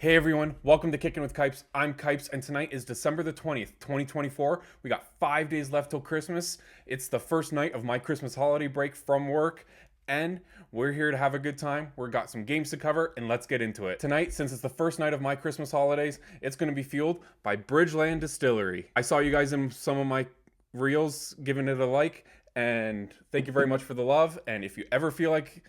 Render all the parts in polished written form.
Hey everyone, welcome to Kicking with Kipes. I'm Kipes, and tonight is December the 20th, 2024. We got 5 days left till Christmas. It's the first night of my Christmas holiday break from work, and we're here to have a good time. We've got some games to cover, and let's get into it. Tonight, since it's the first night of my Christmas holidays, it's going to be fueled by Bridgeland Distillery. I saw you guys in some of my reels giving it a like, and thank you very much for the love. And if you ever feel like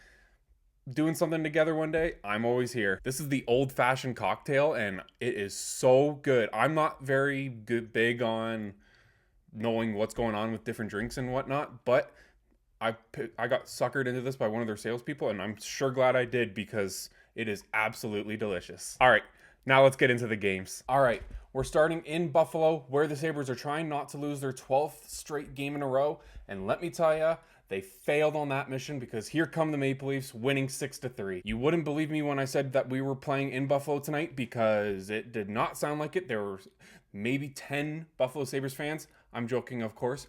doing something together one day, I'm always here. This is the old-fashioned cocktail, and it is so good. I'm not very big on knowing what's going on with different drinks and whatnot, but I got suckered into this by one of their salespeople, and I'm sure glad I did because it is absolutely delicious. All right, now let's get into the games. All right, we're starting in Buffalo, where the Sabres are trying not to lose their 12th straight game in a row, and let me tell you, they failed on that mission because here come the Maple Leafs winning 6-3. You wouldn't believe me when I said that we were playing in Buffalo tonight because it did not sound like it. There were maybe 10 Buffalo Sabres fans. I'm joking, of course.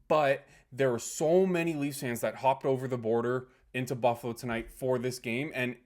But there were so many Leafs fans that hopped over the border into Buffalo tonight for this game. And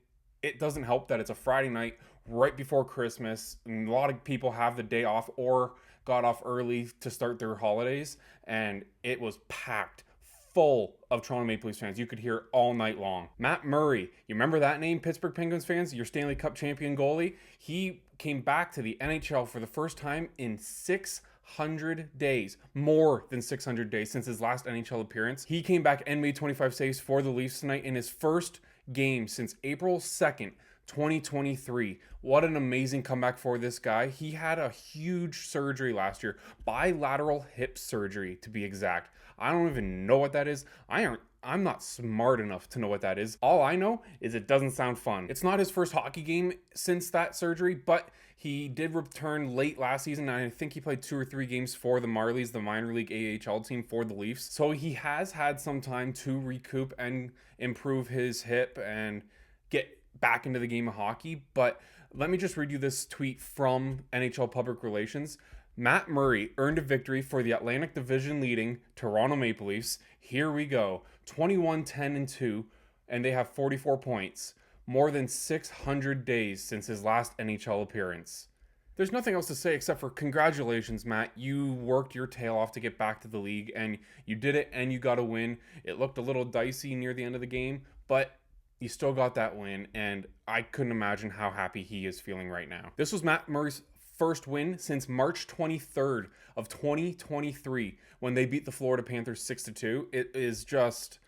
it doesn't help that it's a Friday night right before Christmas. And a lot of people have the day off or got off early to start their holidays. And it was packed full of Toronto Maple Leafs fans. You could hear all night long. Matt Murray, you remember that name, Pittsburgh Penguins fans? Your Stanley Cup champion goalie. He came back to the NHL for the first time in 600 days. More than 600 days since his last NHL appearance. He came back and made 25 saves for the Leafs tonight in his first game since April 2nd, 2023. What an amazing comeback for this guy. He had a huge surgery last year, bilateral hip surgery to be exact. I don't even know what that is. I'm not smart enough to know what that is. All I know is it doesn't sound fun. It's not his first hockey game since that surgery, but he did return late last season, and I think he played 2 or 3 games for the Marlies, the minor league AHL team for the Leafs. So he has had some time to recoup and improve his hip and get back into the game of hockey. But let me just read you this tweet from NHL Public Relations. Matt Murray earned a victory for the Atlantic Division leading Toronto Maple Leafs. Here we go. 21-10-2, and they have 44 points. More than 600 days since his last NHL appearance. There's nothing else to say except for congratulations, Matt. You worked your tail off to get back to the league, and you did it, and you got a win. It looked a little dicey near the end of the game, but you still got that win, and I couldn't imagine how happy he is feeling right now. This was Matt Murray's first win since March 23rd of 2023 when they beat the Florida Panthers 6-2. It is just,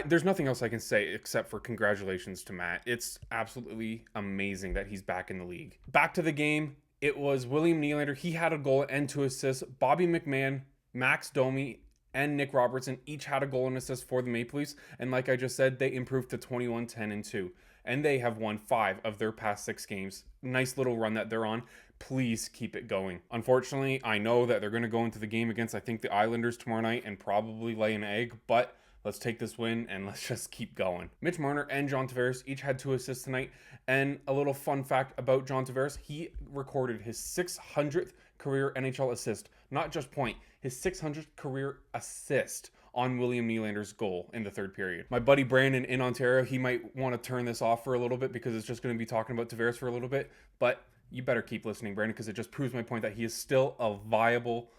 there's nothing else I can say except for congratulations to Matt. It's absolutely amazing that he's back in the league. Back to the game, it was William Nylander. He had a goal and 2 assists. Bobby McMahon, Max Domi, and Nick Robertson each had a goal and assist for the Maple Leafs. And like I just said, they improved to 21-10-2. And they have won 5 of their past 6 games. Nice little run that they're on. Please keep it going. Unfortunately, I know that they're going to go into the game against, I think, the Islanders tomorrow night and probably lay an egg, but let's take this win and let's just keep going. Mitch Marner and John Tavares each had 2 assists tonight. And a little fun fact about John Tavares, he recorded his 600th career NHL assist. Not just point, his 600th career assist on William Nylander's goal in the 3rd period. My buddy Brandon in Ontario, he might want to turn this off for a little bit because it's just going to be talking about Tavares for a little bit, but you better keep listening, Brandon, because it just proves my point that he is still a viable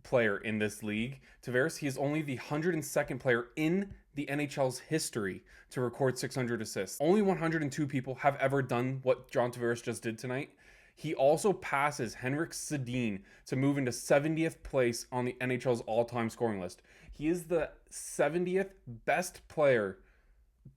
player in this league. Tavares, he is only the 102nd player in the NHL's history to record 600 assists. Only 102 people have ever done what John Tavares just did tonight. He also passes Henrik Sedin to move into 70th place on the NHL's all-time scoring list. He is the 70th best player,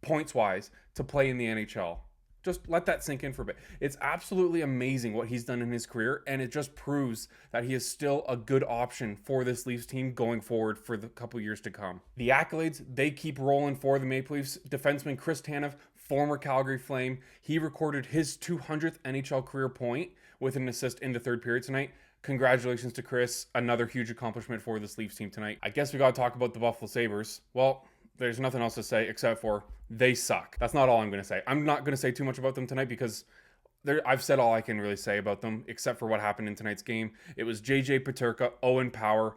points-wise, to play in the NHL. Just let that sink in for a bit. It's absolutely amazing what he's done in his career, and it just proves that he is still a good option for this Leafs team going forward for the couple years to come. The accolades, they keep rolling for the Maple Leafs. Defenseman Chris Tanev, former Calgary Flame, he recorded his 200th NHL career point with an assist in the 3rd period tonight. Congratulations to Chris. Another huge accomplishment for this Leafs team tonight. I guess we got to talk about the Buffalo Sabres. Well, there's nothing else to say except for they suck. That's not all I'm going to say. I'm not going to say too much about them tonight because I've said all I can really say about them except for what happened in tonight's game. It was JJ Peterka, Owen Power,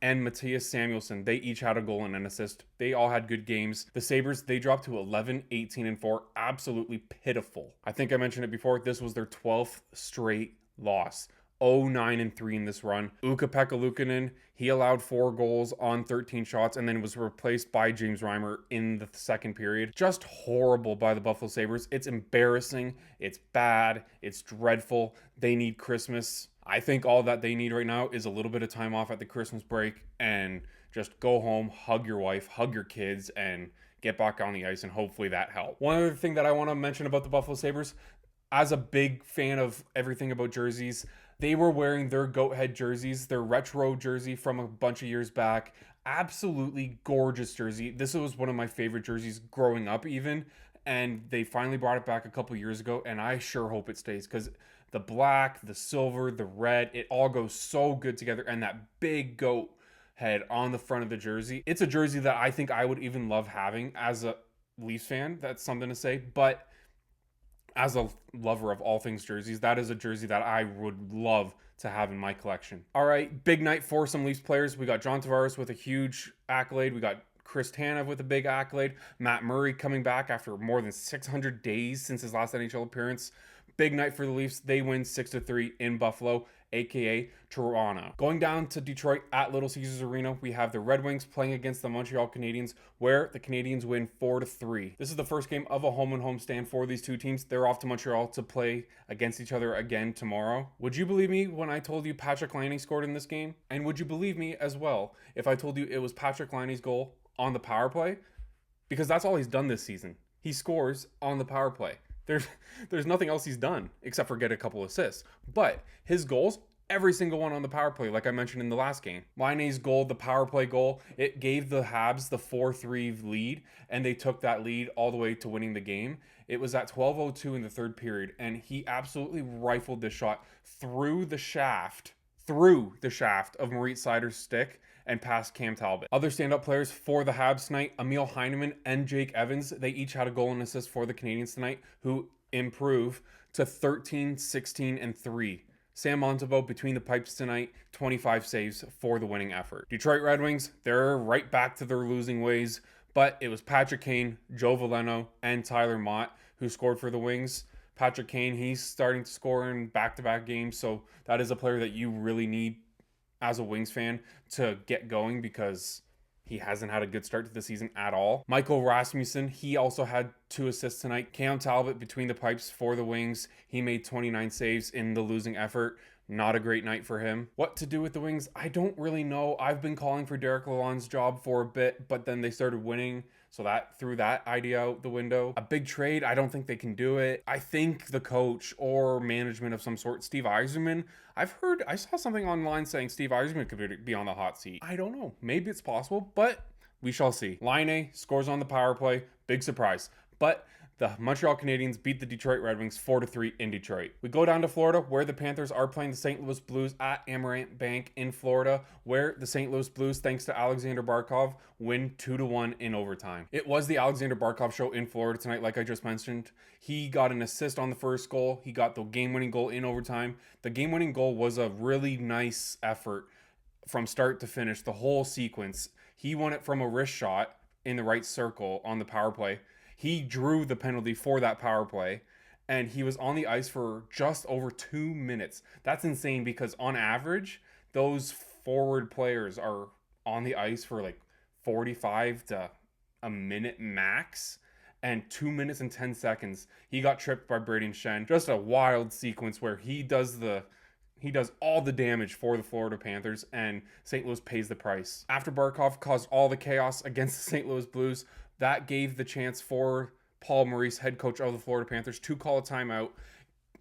and Matthias Samuelsson, they each had a goal and an assist. They all had good games. The Sabres, they dropped to 11, 18, and 4. Absolutely pitiful. I think I mentioned it before. This was their 12th straight loss. 0-9-3 in this run. Ukko-Pekka Luukkonen, he allowed 4 goals on 13 shots and then was replaced by James Reimer in the second period. Just horrible by the Buffalo Sabres. It's embarrassing. It's bad. It's dreadful. They need Christmas. I think all that they need right now is a little bit of time off at the Christmas break and just go home, hug your wife, hug your kids, and get back on the ice, and hopefully that helps. One other thing that I want to mention about the Buffalo Sabres, as a big fan of everything about jerseys, they were wearing their goat head jerseys, their retro jersey from a bunch of years back. Absolutely gorgeous jersey. This was one of my favorite jerseys growing up even, and they finally brought it back a couple years ago, and I sure hope it stays because the black, the silver, the red, it all goes so good together, and that big goat head on the front of the jersey. It's a jersey that I think I would even love having as a Leafs fan. That's something to say, but as a lover of all things jerseys, that is a jersey that I would love to have in my collection. All right, big night for some Leafs players. We got John Tavares with a huge accolade. We got Chris Tanev with a big accolade. Matt Murray coming back after more than 600 days since his last NHL appearance. Big night for the Leafs. They win 6-3 in Buffalo, aka Toronto. Going down to Detroit at Little Caesars Arena, we have the Red Wings playing against the Montreal Canadiens, where the Canadiens win 4-3. This is the first game of a home and home stand for these two teams. They're off to Montreal to play against each other again tomorrow. Would you believe me when I told you Patrick Laine scored in this game? And would you believe me as well if I told you it was Patrick Laine's goal on the power play? Because that's all he's done this season. He scores on the power play. There's nothing else he's done except for get a couple assists. But his goals, every single one on the power play, like I mentioned in the last game. Laine's goal, the power play goal, it gave the Habs the 4-3 lead, and they took that lead all the way to winning the game. It was at 12:02 in the third period, and he absolutely rifled this shot through the shaft of Moritz Seider's stick and past Cam Talbot. Other stand-up players for the Habs tonight, Emil Heineman and Jake Evans, they each had a goal and assist for the Canadiens tonight, who improve to 13, 16, and 3. Sam Montembeault between the pipes tonight, 25 saves for the winning effort. Detroit Red Wings, they're right back to their losing ways, but it was Patrick Kane, Joe Veleno, and Tyler Mott who scored for the Wings. Patrick Kane, he's starting to score in back-to-back games, so that is a player that you really need as a Wings fan to get going because he hasn't had a good start to the season at all. Michael Rasmussen, he also had 2 assists tonight. Cam Talbot between the pipes for the Wings. He made 29 saves in the losing effort. Not a great night for him. What to do with the Wings? I don't really know. I've been calling for Derek Lalonde's job for a bit, but then they started winning, so that threw that idea out the window. A big trade, I don't think they can do it. I think the coach or management of some sort, Steve Yzerman, I saw something online saying Steve Yzerman could be on the hot seat. I don't know. Maybe it's possible, but we shall see. Laine scores on the power play. Big surprise. But the Montreal Canadiens beat the Detroit Red Wings 4-3 in Detroit. We go down to Florida, where the Panthers are playing the St. Louis Blues at Amaranth Bank in Florida, where the St. Louis Blues, thanks to Alexander Barkov, win 2-1 in overtime. It was the Alexander Barkov show in Florida tonight, like I just mentioned. He got an assist on the first goal. He got the game-winning goal in overtime. The game-winning goal was a really nice effort from start to finish, the whole sequence. He won it from a wrist shot in the right circle on the power play. He drew the penalty for that power play, and he was on the ice for just over 2 minutes. That's insane because on average, those forward players are on the ice for like 45 to a minute max, and 2 minutes and 10 seconds. He got tripped by Braden Shen. Just a wild sequence where he does all the damage for the Florida Panthers, and St. Louis pays the price. After Barkov caused all the chaos against the St. Louis Blues, that gave the chance for Paul Maurice, head coach of the Florida Panthers, to call a timeout,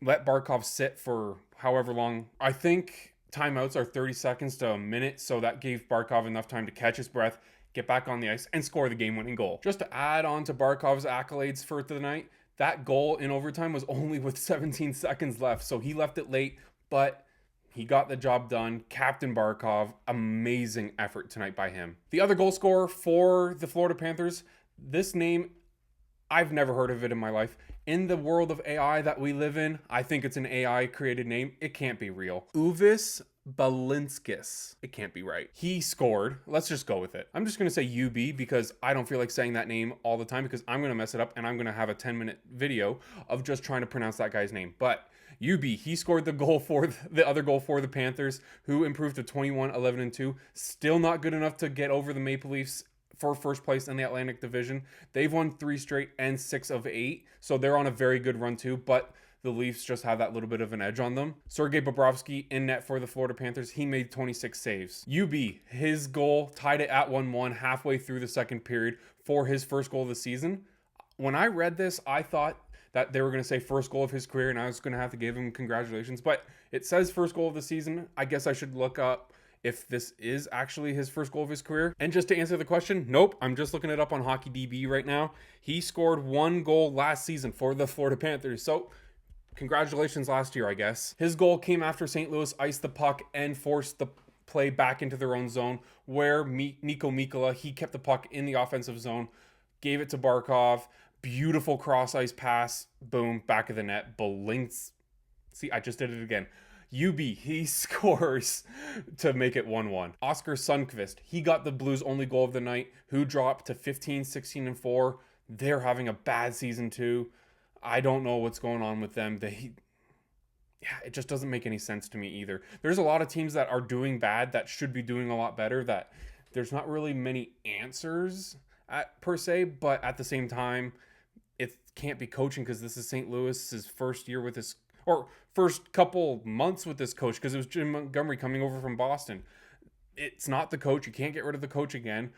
let Barkov sit for however long. I think timeouts are 30 seconds to a minute, so that gave Barkov enough time to catch his breath, get back on the ice, and score the game-winning goal. Just to add on to Barkov's accolades for the night, that goal in overtime was only with 17 seconds left, so he left it late, but he got the job done. Captain Barkov, amazing effort tonight by him. The other goal scorer for the Florida Panthers, this name, I've never heard of it in my life. In the world of AI that we live in, I think it's an AI created name. It can't be real. Uvis Balinskis. It can't be right. He scored. Let's just go with it. I'm just going to say UB because I don't feel like saying that name all the time because I'm going to mess it up and I'm going to have a 10-minute video of just trying to pronounce that guy's name. But UB, he scored the goal for the other goal for the Panthers, who improved to 21-11-2. Still not good enough to get over the Maple Leafs for first place in the Atlantic Division. They've won 3 straight and 6 of 8, so they're on a very good run too, but the Leafs just have that little bit of an edge on them. Sergei Bobrovsky in net for the Florida Panthers. He made 26 saves. UB, his goal tied it at 1-1 halfway through the second period for his first goal of the season. When I read this, I thought that they were going to say first goal of his career, and I was going to have to give him congratulations, but it says first goal of the season. I guess I should look up if this is actually his first goal of his career. And just to answer the question, nope, I'm just looking it up on HockeyDB right now. He scored 1 goal last season for the Florida Panthers. So congratulations last year, I guess. His goal came after St. Louis iced the puck and forced the play back into their own zone, where Niko Mikkola, he kept the puck in the offensive zone, gave it to Barkov. Beautiful cross ice pass. Boom, back of the net. Balinks. See, I just did it again. UB, he scores to make it 1-1. Oscar Sundqvist, he got the Blues' only goal of the night, who dropped to 15-16-4. They're having a bad season too. I don't know what's going on with them. It just doesn't make any sense to me either. There's a lot of teams that are doing bad that should be doing a lot better, that there's not really many answers per se, but at the same time, it can't be coaching because this is St. Louis's first year with this, or first couple months with this coach, because it was Jim Montgomery coming over from Boston. It's not the coach. You can't get rid of the coach again.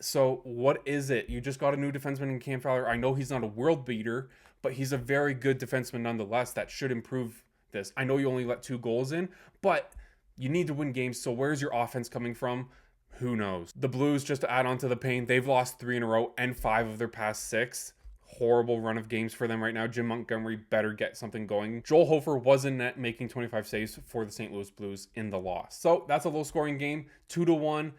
So what is it? You just got a new defenseman in Cam Fowler. I know he's not a world beater, but he's a very good defenseman nonetheless that should improve this. I know you only let 2 goals in, but you need to win games. So where's your offense coming from? Who knows? The Blues, just to add on to the pain, they've lost 3 in a row and 5 of their past 6. Horrible run of games for them right now. Jim Montgomery better get something going. Joel Hofer was in net, making 25 saves for the St. Louis Blues in the loss. So that's a low-scoring game, 2-1.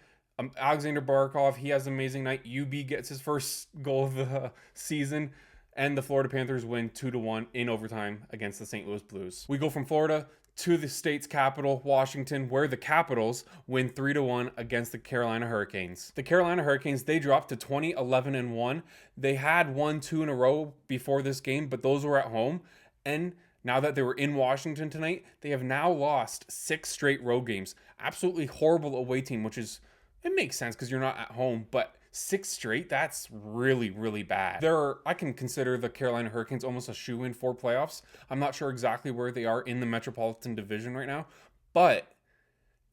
Alexander Barkov, he has an amazing night. UB gets his first goal of the season, and the Florida Panthers win 2-1 in overtime against the St. Louis Blues. We go from Florida to the state's capital, Washington, where the Capitals win 3-1 against the Carolina Hurricanes. The Carolina Hurricanes, they dropped to 20-11-1. They had won 2 in a row before this game, but those were at home. And now that they were in Washington tonight, they have now lost 6 straight road games. Absolutely horrible away team, which is, it makes sense because you're not at home, but 6 straight, that's really, really bad. I can consider the Carolina Hurricanes almost a shoo-in for playoffs. I'm not sure exactly where they are in the Metropolitan Division right now, but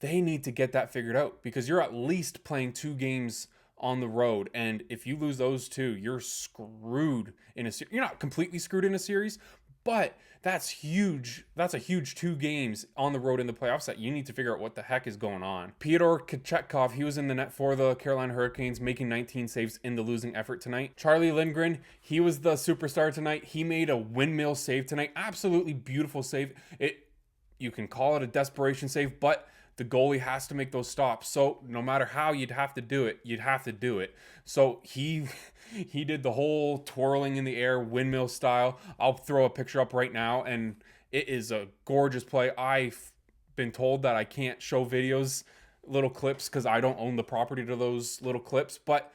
they need to get that figured out because you're at least playing 2 games on the road, and if you lose those 2, you're screwed in a series. You're not completely screwed in a series, but that's huge. That's a huge 2 games on the road in the playoffs that you need to figure out what the heck is going on. Pyotr Kochetkov, he was in the net for the Carolina Hurricanes, making 19 saves in the losing effort tonight. Charlie Lindgren, he was the superstar tonight. He made a windmill save tonight. Absolutely beautiful save. You can call it a desperation save, but the goalie has to make those stops. So no matter how you'd have to do it. So he did the whole twirling in the air, windmill style. I'll throw a picture up right now, and it is a gorgeous play. I've been told that I can't show videos, little clips, because I don't own the property to those little clips, but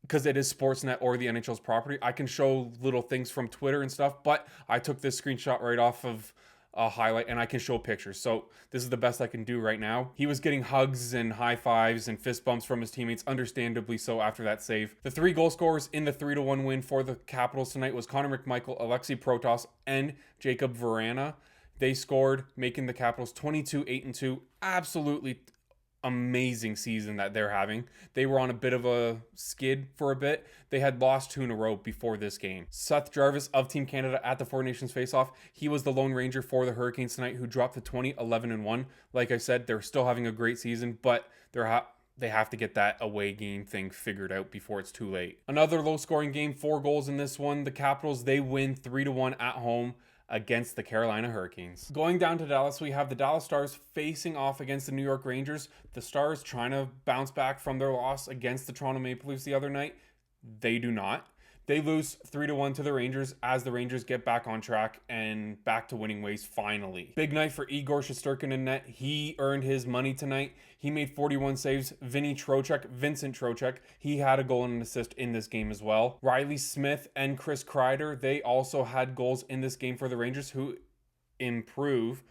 because it is Sportsnet or the NHL's property, I can show little things from Twitter and stuff, but I took this screenshot right off of a highlight, and I can show pictures. So this is the best I can do right now. He was getting hugs and high fives and fist bumps from his teammates, understandably so, after that save. The 3 goal scorers in the 3-1 win for the Capitals tonight was Connor McMichael, Alexei Protas, and Jacob Verana. They scored, making the Capitals 22-8-2. Absolutely amazing season that they're having. They were on a bit of a skid for a bit. They had lost 2 in a row before this game. Seth Jarvis of Team Canada at the Four Nations Faceoff. He was the Lone Ranger for the Hurricanes tonight, who dropped to 20-11-1. Like I said, they're still having a great season, but they have to get that away game thing figured out before it's too late. Another low-scoring game, 4 goals in this one. The Capitals, they win 3-1 at home against the Carolina Hurricanes. Going down to Dallas, we have the Dallas Stars facing off against the New York Rangers. The Stars trying to bounce back from their loss against the Toronto Maple Leafs the other night. They do not. They lose 3-1 to the Rangers as the Rangers get back on track and back to winning ways finally. Big night for Igor Shesterkin in net. He earned his money tonight. He made 41 saves. Vincent Trocheck, he had a goal and an assist in this game as well. Riley Smith and Chris Kreider, they also had goals in this game for the Rangers, who improve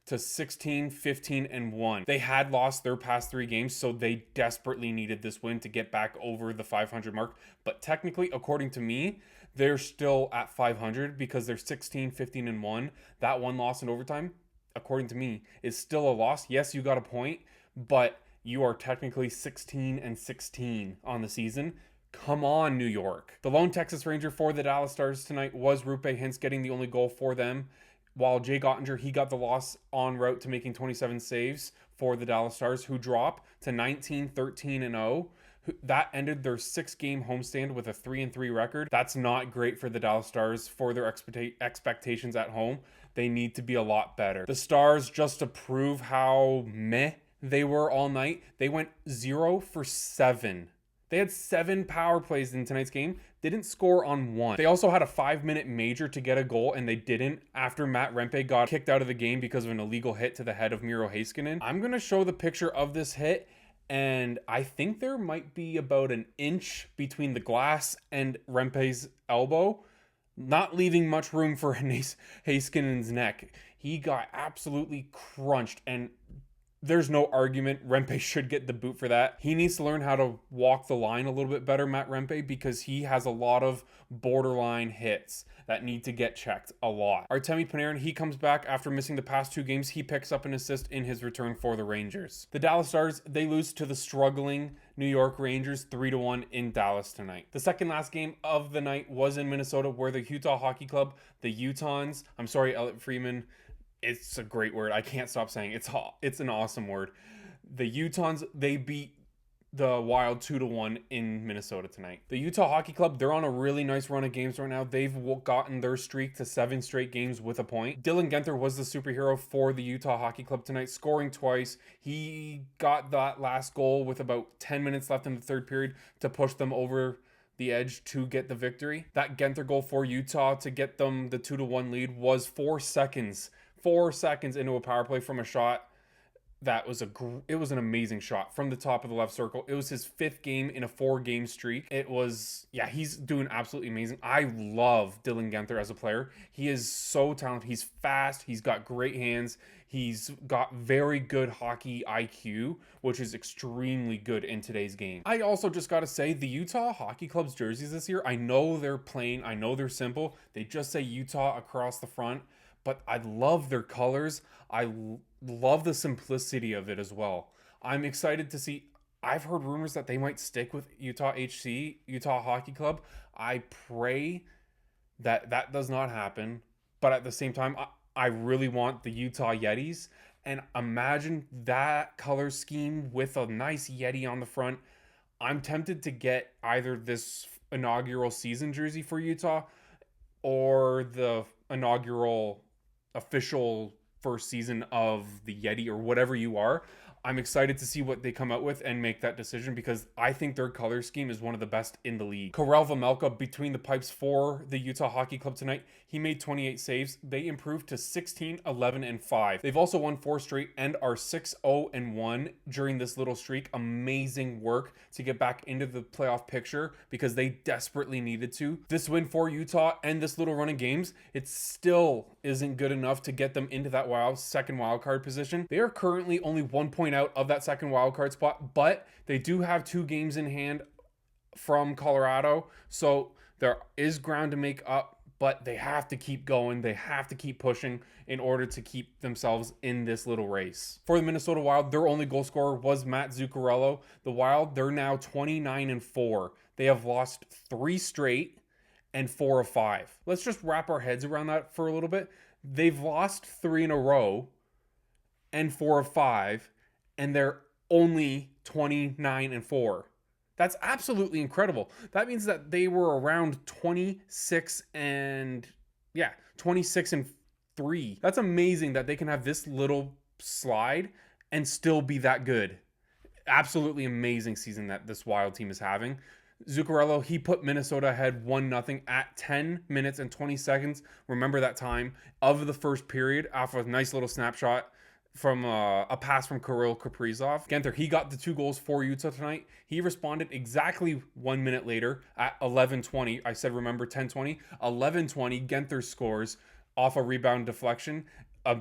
to 16, 15, and 1. They had lost their past 3 games, so they desperately needed this win to get back over the 500 mark. But technically, according to me, they're still at 500 because they're 16, 15, and 1. That one loss in overtime, according to me, is still a loss. Yes, you got a point, but you are technically 16 and 16 on the season. Come on, New York. The lone Texas Ranger for the Dallas Stars tonight was Roope Hintz, getting the only goal for them. While Jay Gottinger, he got the loss en route to making 27 saves for the Dallas Stars, who drop to 19, 13, and 0. That ended their 6-game homestand with a 3-3 record. That's not great for the Dallas Stars for their expectations at home. They need to be a lot better. The Stars, just to prove how meh they were all night, they went 0 for 7. They had 7 power plays in tonight's game, didn't score on 1. They also had a 5-minute major to get a goal, and they didn't after Matt Rempe got kicked out of the game because of an illegal hit to the head of Miro Heiskanen. I'm going to show the picture of this hit, and I think there might be about an inch between the glass and Rempe's elbow, not leaving much room for Heiskanen's neck. He got absolutely crunched, and there's no argument. Rempe should get the boot for that. He needs to learn how to walk the line a little bit better, Matt Rempe, because he has a lot of borderline hits that need to get checked a lot. Artemi Panarin, he comes back after missing the past 2 games. He picks up an assist in his return for the Rangers. The Dallas Stars, they lose to the struggling New York Rangers 3-1 in Dallas tonight. The second last game of the night was in Minnesota, where the Utah Hockey Club, the Utahns, I'm sorry, Elliot Freeman, it's a great word. I can't stop saying it. It's an awesome word. The Utahns, they beat the Wild 2-1 in Minnesota tonight. The Utah Hockey Club, they're on a really nice run of games right now. They've gotten their streak to 7 straight games with a point. Dylan Guenther was the superhero for the Utah Hockey Club tonight, scoring twice. He got that last goal with about 10 minutes left in the third period to push them over the edge to get the victory. That Guenther goal for Utah to get them the 2-1 lead was 4 seconds into a power play from a shot. That was it was an amazing shot from the top of the left circle. It was his 5th game in a 4-game streak. It was, yeah, he's doing absolutely amazing. I love Dylan Guenther as a player. He is so talented. He's fast. He's got great hands. He's got very good hockey IQ, which is extremely good in today's game. I also just got to say, the Utah Hockey Club's jerseys this year, I know they're plain. I know they're simple. They just say Utah across the front. But I love their colors. I love the simplicity of it as well. I'm excited to see. I've heard rumors that they might stick with Utah Hockey Club. I pray that that does not happen. But at the same time, I really want the Utah Yetis. And imagine that color scheme with a nice Yeti on the front. I'm tempted to get either this inaugural season jersey for Utah or the inaugural official first season of the Yeti, or whatever you are. I'm excited to see what they come out with and make that decision, because I think their color scheme is one of the best in the league. Karel Vejmelka between the pipes for the Utah Hockey Club tonight. He made 28 saves. They improved to 16, 11, and 5. They've also won 4 straight and are 6-0-1 during this little streak. Amazing work to get back into the playoff picture, because they desperately needed to. This win for Utah and this little run of games, it still isn't good enough to get them into that second wildcard position. They are currently only 1 point out of that second wildcard spot, but they do have 2 games in hand from Colorado, so there is ground to make up, but they have to keep going. They have to keep pushing in order to keep themselves in this little race. For the Minnesota Wild, their only goal scorer was Matt Zuccarello. The Wild, they're now 29-4. They have lost 3 straight and 4 of 5. Let's just wrap our heads around that for a little bit. They've lost 3 in a row and 4 of 5, and they're only 29-4. That's absolutely incredible. That means that they were around 26 and 3. That's amazing that they can have this little slide and still be that good. Absolutely amazing season that this Wild team is having. Zuccarello, he put Minnesota ahead 1-0 at 10 minutes and 20 seconds. Remember that time of the first period off a nice little snapshot from a pass from Kirill Kaprizov. Genther, he got the 2 goals for Utah tonight. He responded exactly 1 minute later at 11:20. I said, remember, 10:20. 11:20, Genther scores off a rebound deflection. A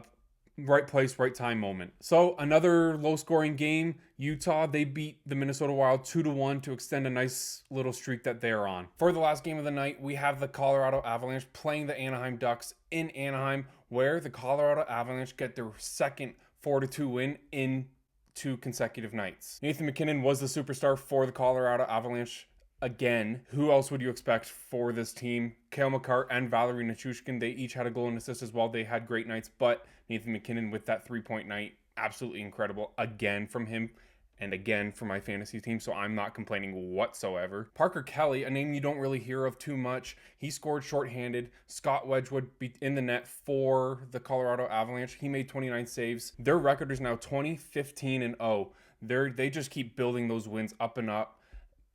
right place, right time moment. So another low scoring game. Utah, they beat the Minnesota Wild 2-1 to extend a nice little streak that they're on. For the last game of the night, we have the Colorado Avalanche playing the Anaheim Ducks in Anaheim, where the Colorado Avalanche get their second 4-2 win in 2 consecutive nights. Nathan MacKinnon was the superstar for the Colorado Avalanche again. Who else would you expect for this team? Cale Makar and Valerie Nichushkin, they each had a goal and assist as well. They had great nights, but Nathan MacKinnon with that 3-point night, absolutely incredible again from him and again for my fantasy team, so I'm not complaining whatsoever. Parker Kelly, a name you don't really hear of too much. He scored shorthanded. Scott Wedgwood in the net for the Colorado Avalanche. He made 29 saves. Their record is now 20-15-0. They just keep building those wins up and up,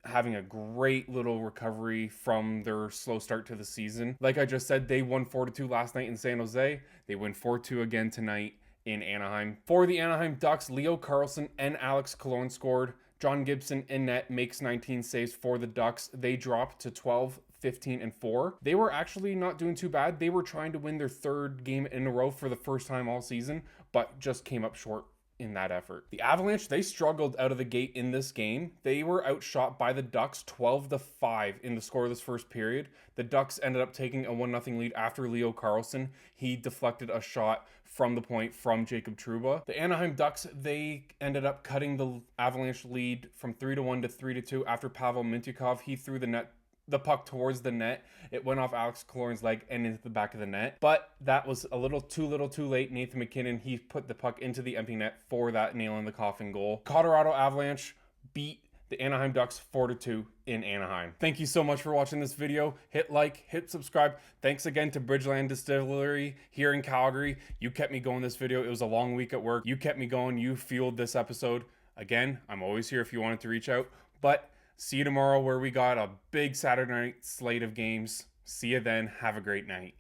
having a great little recovery from their slow start to the season. Like I just said, they won 4-2 last night in San Jose. They win 4-2 again tonight in Anaheim. For the Anaheim Ducks, Leo Carlsson and Alex Cologne scored. John Gibson in net makes 19 saves for the Ducks. They dropped to 12-15-4. They were actually not doing too bad. They were trying to win their 3rd game in a row for the first time all season, but just came up short in that effort. The Avalanche, they struggled out of the gate in this game. They were outshot by the Ducks 12-5 in the scoreless first period. The Ducks ended up taking a 1-0 lead after Leo Carlsson. He deflected a shot from the point from Jacob Trouba. The Anaheim Ducks, they ended up cutting the Avalanche lead from 3-1 to 3-2 after Pavel Mintyukov. He threw the puck towards the net. It went off Alex Killorn's leg and into the back of the net. But that was a little too late. Nathan MacKinnon, he put the puck into the empty net for that nail-in-the-coffin goal. Colorado Avalanche beat the Anaheim Ducks 4-2 in Anaheim. Thank you so much for watching this video. Hit like, hit subscribe. Thanks again to Bridgeland Distillery here in Calgary. You kept me going this video. It was a long week at work. You kept me going. You fueled this episode. Again, I'm always here if you wanted to reach out. But see you tomorrow where we got a big Saturday night slate of games. See you then. Have a great night.